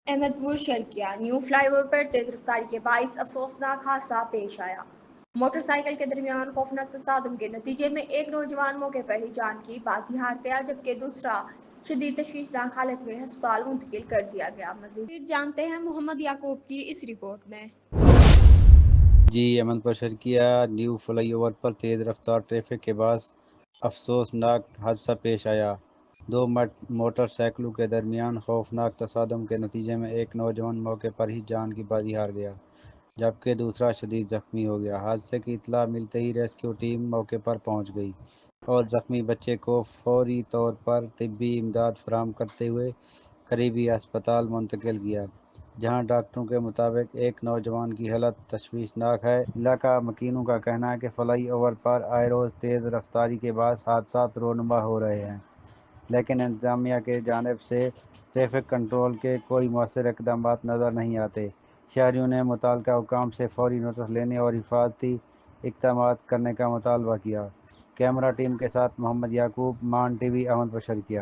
احمد پور Sharqia new fly over پر تیز رفتاری کے باعث افسوسناک حادثہ پیش آیا۔ موٹر سائیکل کے درمیان خوفناک تصادم کے نتیجے میں ایک نوجوان موقع پر ہی جان کی بازی ہار گیا، جبکہ دوسرا شدید تشویشناک حالت میں ہسپتال منتقل کر دیا گیا۔ مزید جانتے ہیں محمد یعقوب کی اس رپورٹ میں۔ احمد پور شرقیہ نیو فلائی اوور پر تیز رفتار ٹریفک کے باعث افسوسناک حادثہ پیش آیا۔ دو موٹر سائیکلوں کے درمیان خوفناک تصادم کے نتیجے میں ایک نوجوان موقع پر ہی جان کی بازی ہار گیا، جبکہ دوسرا شدید زخمی ہو گیا۔ حادثے کی اطلاع ملتے ہی ریسکیو ٹیم موقع پر پہنچ گئی اور زخمی بچے کو فوری طور پر طبی امداد فراہم کرتے ہوئے قریبی ہسپتال منتقل کیا، جہاں ڈاکٹروں کے مطابق ایک نوجوان کی حالت تشویشناک ہے۔ علاقہ مکینوں کا کہنا ہے کہ فلائی اوور پر آئے روز تیز رفتاری کے باعث حادثات رونما ہو رہے ہیں، لیکن انتظامیہ کی جانب سے ٹریفک کنٹرول کے کوئی مؤثر اقدامات نظر نہیں آتے۔ شہریوں نے متعلقہ حکام سے فوری نوٹس لینے اور حفاظتی اقدامات کرنے کا مطالبہ کیا۔ کیمرہ ٹیم کے ساتھ محمد یعقوب، مان ٹی وی، احمد پور شرقیہ۔